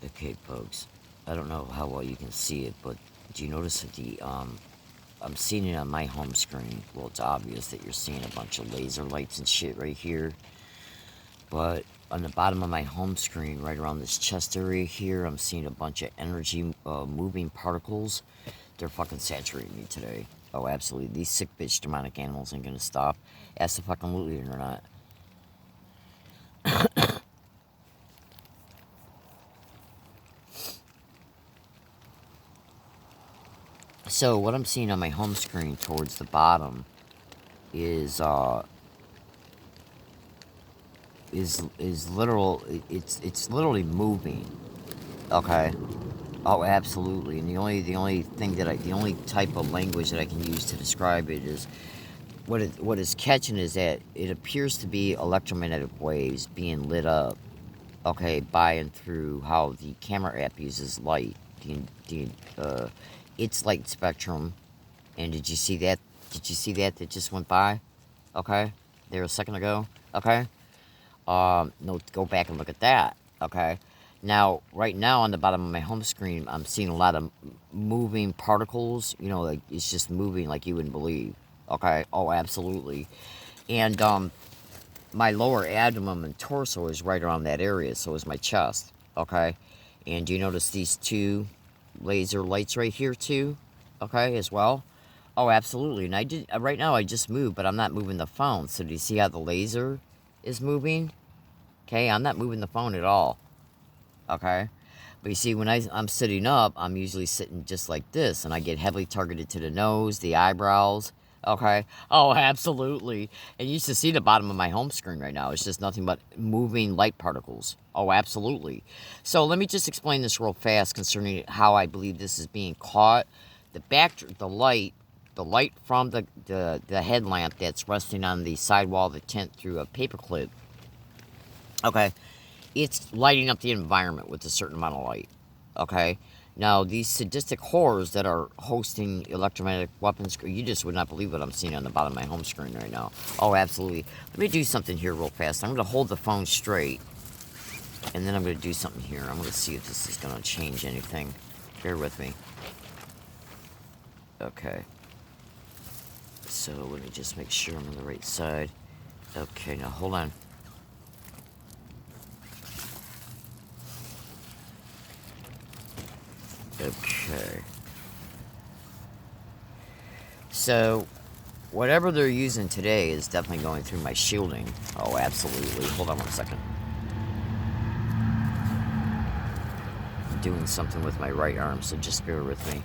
Okay, folks. I don't know how well you can see it, but do you notice that I'm seeing it on my home screen. Well, it's obvious that you're seeing a bunch of laser lights and shit right here. But on the bottom of my home screen, right around this chest area here, I'm seeing a bunch of energy moving particles. They're fucking saturating me today. Oh, absolutely. These sick bitch demonic animals ain't gonna stop. Ask the fucking loot or not. So what I'm seeing on my home screen towards the bottom is literal. It's literally moving. Okay. Oh, absolutely. And the only thing that the only type of language that I can use to describe it is what is catching is that it appears to be electromagnetic waves being lit up. Okay, by and through how the camera app uses light. The its light spectrum. And did you see that? Did you see that just went by? Okay, there a second ago. Okay. No, go back and look at that. Okay. Now, right now on the bottom of my home screen, I'm seeing a lot of moving particles. You know, like it's just moving like you wouldn't believe. Okay. Oh, absolutely. And my lower abdomen and torso is right around that area. So is my chest. Okay. And do you notice these two laser lights right here too? Okay, as well. Oh, absolutely. And I did right now. I just moved, but I'm not moving the phone. So do you see how the laser is moving? Okay, I'm not moving the phone at all. Okay, but you see, when I'm sitting up, I'm usually sitting just like this, and I get heavily targeted to the nose, the eyebrows. Okay. Oh, absolutely. And you should see the bottom of my home screen right now. It's just nothing but moving light particles. Oh, absolutely. So let me just explain this real fast concerning how I believe this is being caught. The light from the headlamp that's resting on the sidewall of the tent through a paperclip. Okay, it's lighting up the environment with a certain amount of light. Okay, now these sadistic horrors that are hosting electromagnetic weapons, you just would not believe what I'm seeing on the bottom of my home screen right now. Oh, absolutely. Let me do something here real fast. I'm going to hold the phone straight, and then I'm going to do something here. I'm going to see if this is going to change anything. Bear with me. Okay. So let me just make sure I'm on the right side. Okay, now hold on. Okay. So, whatever they're using today is definitely going through my shielding. Oh, absolutely. Hold on one second. I'm doing something with my right arm, so just bear with me.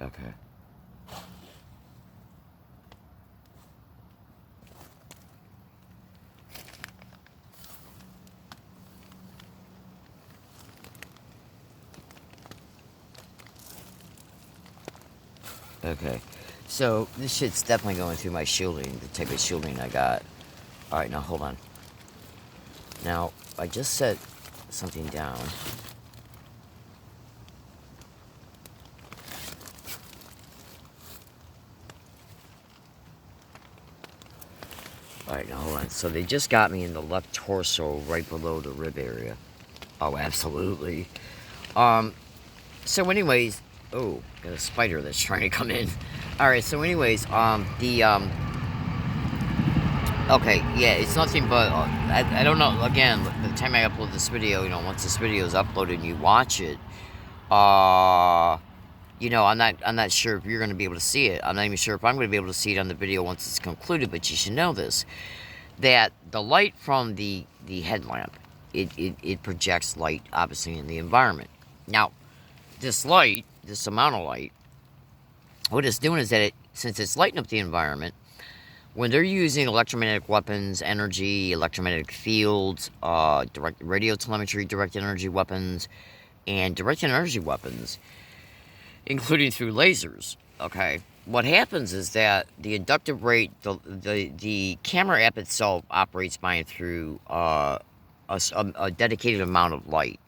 Okay. Okay. So, this shit's definitely going through my shielding, the type of shielding I got. Alright, now hold on. Now, I just set something down. Alright, now hold on. So, they just got me in the left torso right below the rib area. Oh, absolutely. So anyways, oh, got a spider that's trying to come in. Alright, so anyways, okay, yeah, it's nothing but, I don't know, again, by the time I upload this video, you know, once this video is uploaded and you watch it, you know, I'm not sure if you're going to be able to see it. I'm not even sure if I'm going to be able to see it on the video once it's concluded, but you should know this, that the light from the headlamp, it projects light, obviously, in the environment. Now, this light, this amount of light, what it's doing is that since it's lighting up the environment, when they're using electromagnetic weapons, energy, electromagnetic fields, direct radio telemetry, direct energy weapons, and direct energy weapons, including through lasers, okay, what happens is that the inductive rate, the camera app itself operates by and through a dedicated amount of light.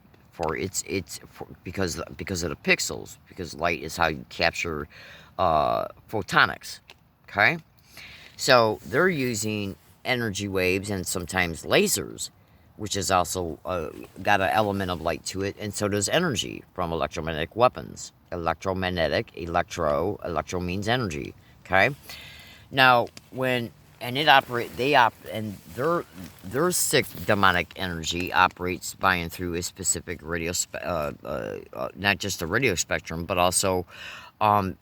Because of the pixels, because light is how you capture photonics. Okay? So they're using energy waves and sometimes lasers, which is also got an element of light to it, and so does energy from electromagnetic weapons. Electro means energy. Okay? Now, when and it operate, they op, and their sick demonic energy operates by and through a specific not just the radio spectrum, but also, um,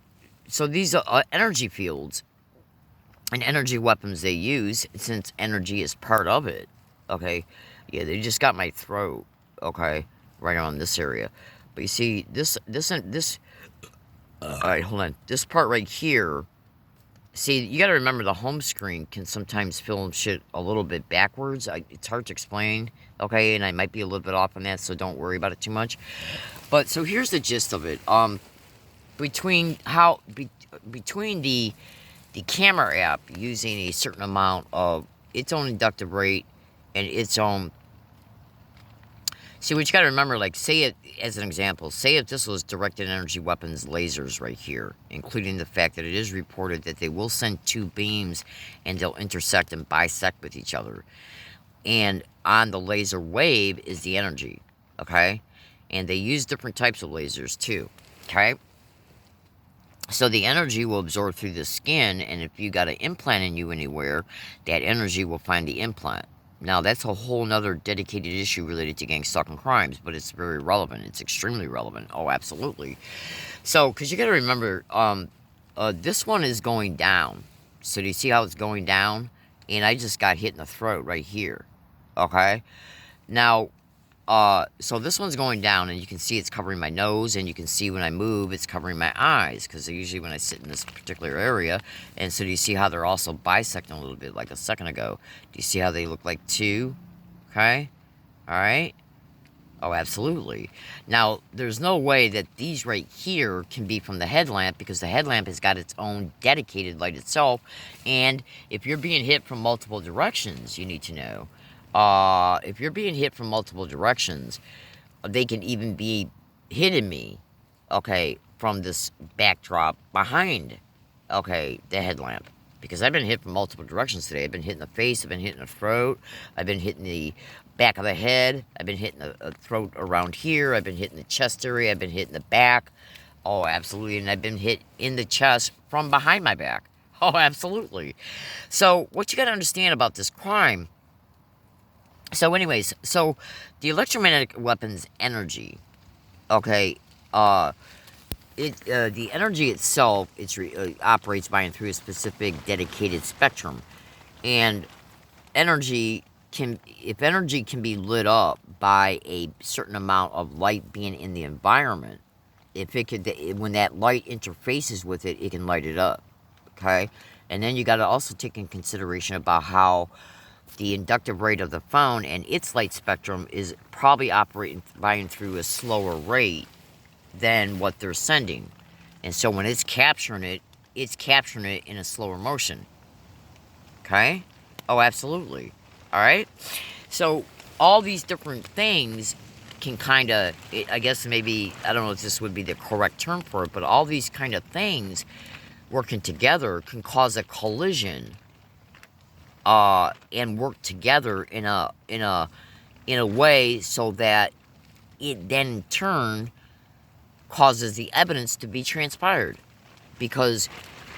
so these energy fields and energy weapons they use, since energy is part of it. Okay, yeah, they just got my throat. Okay, right on this area, but you see this. All right, hold on. This part right here. See, you got to remember the home screen can sometimes film shit a little bit backwards. It's hard to explain, okay, and I might be a little bit off on that, so don't worry about it too much. But so here's the gist of it. Between between the camera app using a certain amount of its own inductive rate and its own. See, what you got to remember, like, say it as an example, say if this was directed energy weapons lasers right here, including the fact that it is reported that they will send two beams and they'll intersect and bisect with each other. And on the laser wave is the energy, okay? And they use different types of lasers too, okay? So the energy will absorb through the skin, and if you got an implant in you anywhere, that energy will find the implant. Now, that's a whole nother dedicated issue related to gang stalking crimes, but it's very relevant. It's extremely relevant. Oh, absolutely. So, because you got to remember, this one is going down. So, do you see how it's going down? And I just got hit in the throat right here. Okay? Now, so this one's going down, and you can see it's covering my nose, and you can see when I move, it's covering my eyes, because usually when I sit in this particular area, and so do you see how they're also bisecting a little bit, like a second ago? Do you see how they look like two? Okay? Alright? Oh, absolutely. Now, there's no way that these right here can be from the headlamp, because the headlamp has got its own dedicated light itself, and if you're being hit from multiple directions, you need to know, if you're being hit from multiple directions, they can even be hitting me, okay, from this backdrop behind, okay, the headlamp. Because I've been hit from multiple directions today. I've been hit in the face, I've been hit in the throat, I've been hit in the back of the head, I've been hit in the throat around here, I've been hit in the chest area, I've been hit in the back. Oh, absolutely. And I've been hit in the chest from behind my back. Oh, absolutely. So, what you got to understand about this crime. So, anyways, so the electromagnetic weapons energy, okay, the energy itself, operates by and through a specific dedicated spectrum, and if energy can be lit up by a certain amount of light being in the environment, when that light interfaces with it, it can light it up, okay, and then you got to also take in consideration about how the inductive rate of the phone and its light spectrum is probably operating by and through a slower rate than what they're sending. And so when it's capturing it in a slower motion. Okay? Oh, absolutely. Alright? So all these different things can kind of, I guess maybe, I don't know if this would be the correct term for it, but all these kind of things working together can cause a collision and work together in a way so that it then in turn causes the evidence to be transpired because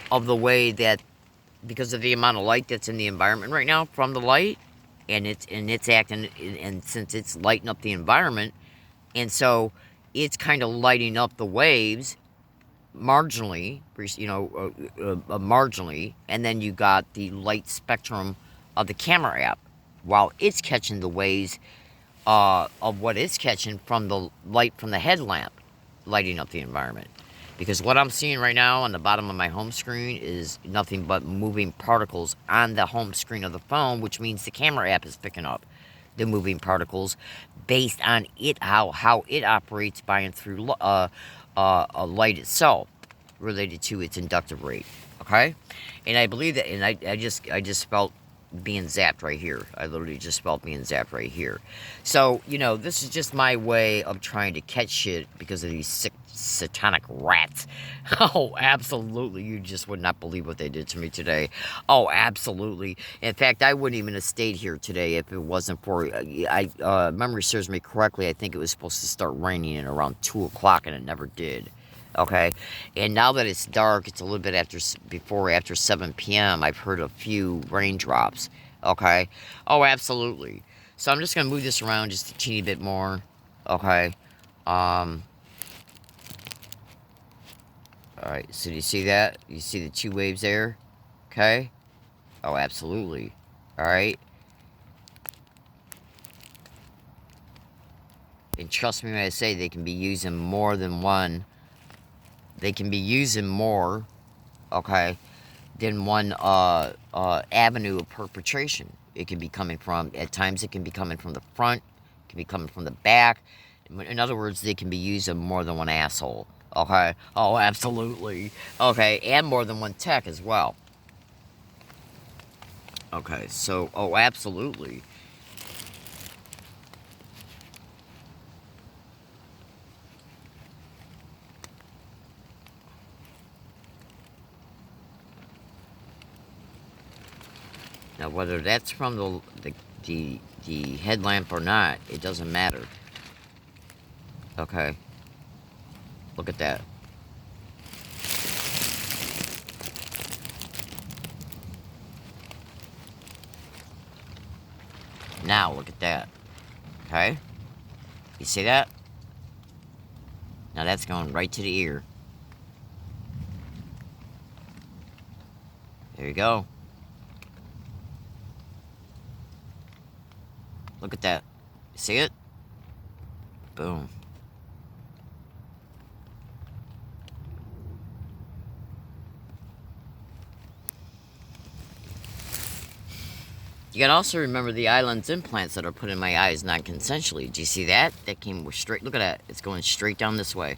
of the amount of light that's in the environment right now from the light, and it's acting, and since it's lighting up the environment, and so it's kind of lighting up the waves marginally, marginally, and then you got the light spectrum of the camera app while it's catching the waves of what it's catching from the light from the headlamp lighting up the environment. Because what I'm seeing right now on the bottom of my home screen is nothing but moving particles on the home screen of the phone, which means the camera app is picking up the moving particles based on how it operates by and through a light itself related to its inductive rate. Okay? And I believe that, and I just felt being zapped right here. I literally just felt being zapped right here. So, you know, this is just my way of trying to catch shit because of these sick, satanic rats. Oh, absolutely. You just would not believe what they did to me today. Oh, absolutely. In fact, I wouldn't even have stayed here today if it wasn't for, memory serves me correctly, I think it was supposed to start raining at around 2 o'clock and it never did. Okay, and now that it's dark, it's a little bit after 7 p.m. I've heard a few raindrops. Okay, oh, absolutely. So I'm just gonna move this around just a teeny bit more. Okay, all right. So do you see that? You see the 2 waves there? Okay. Oh, absolutely. All right. And trust me when I say they can be using more than one. They can be using more. Okay. Than one avenue of perpetration. It can be coming from, at times it can be coming from the front, it can be coming from the back. In other words, they can be used in more than one asshole. Okay? Oh, absolutely. Okay, and more than one tech as well. Okay, so, oh, absolutely. Now, whether that's from the headlamp or not, it doesn't matter. Okay? Look at that. Now, look at that. Okay? You see that? Now that's going right to the ear. There you go. Look at that. You see it? Boom. You gotta also remember the island's implants that are put in my eyes non-consensually. Do you see that? That came straight. Look at that. It's going straight down this way.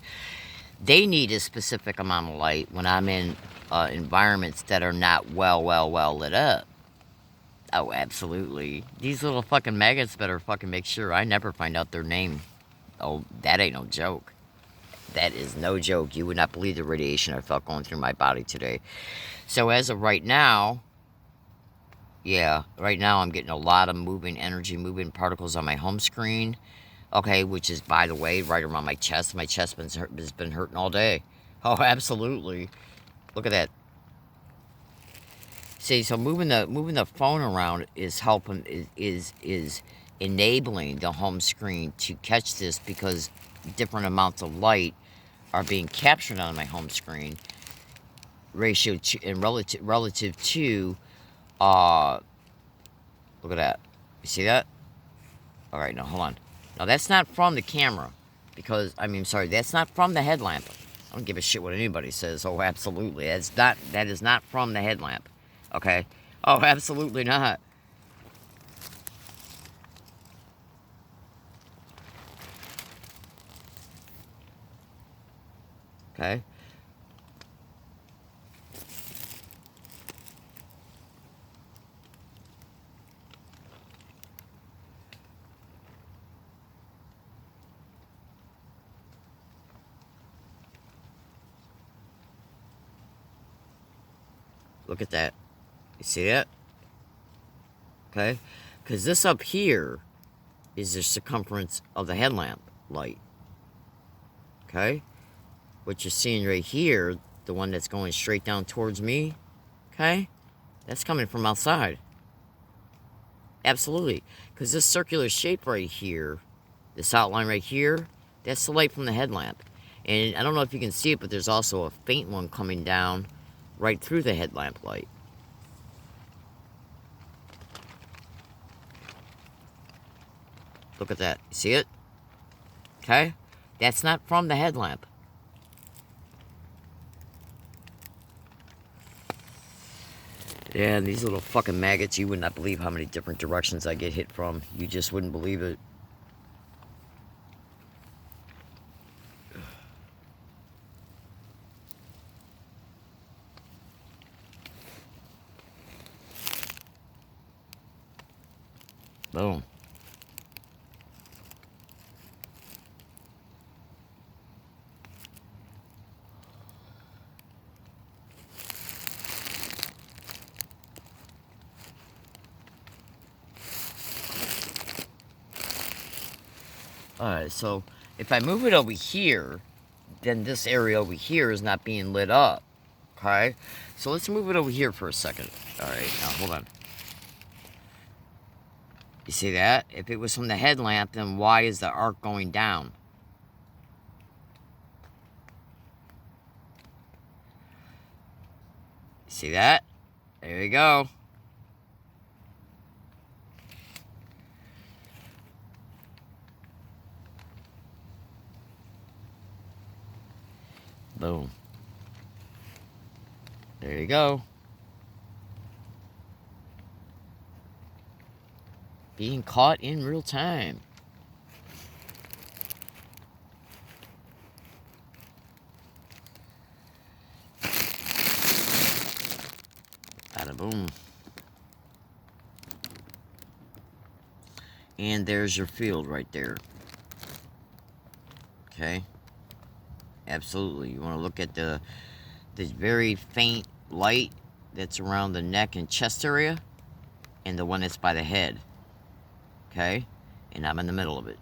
They need a specific amount of light when I'm in environments that are not well lit up. Oh, absolutely. These little fucking maggots better fucking make sure I never find out their name. Oh, that ain't no joke. That is no joke. You would not believe the radiation I felt going through my body today. So as of right now, yeah, right now I'm getting a lot of moving energy, moving particles on my home screen. Okay, which is, by the way, right around my chest. My chest has been hurting all day. Oh, absolutely. Look at that. See, so moving the phone around is helping, is enabling the home screen to catch this because different amounts of light are being captured on my home screen ratio to, and relative to look at that. You see that? All right, now hold on. Now that's not from the camera, because sorry, that's not from the headlamp. I don't give a shit what anybody says. Oh, absolutely, that is not from the headlamp. Okay. Oh, absolutely not. Okay. Look at that. You see that? Okay. Because this up here is the circumference of the headlamp light. Okay. What you're seeing right here, the one that's going straight down towards me, okay, that's coming from outside. Absolutely. Because this circular shape right here, this outline right here, that's the light from the headlamp. And I don't know if you can see it, but there's also a faint one coming down right through the headlamp light. Look at that. You see it? Okay? That's not from the headlamp. Yeah, and these little fucking maggots, you would not believe how many different directions I get hit from. You just wouldn't believe it. Boom. Alright, so if I move it over here, then this area over here is not being lit up. Okay? So let's move it over here for a second. Alright, now hold on. You see that? If it was from the headlamp, then why is the arc going down? See that? There you go. Boom. There you go. Being caught in real time. Bada boom. And there's your field right there. Okay. Absolutely. You want to look at the very faint light that's around the neck and chest area, and the one that's by the head. Okay? And I'm in the middle of it.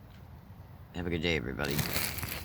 Have a good day, everybody.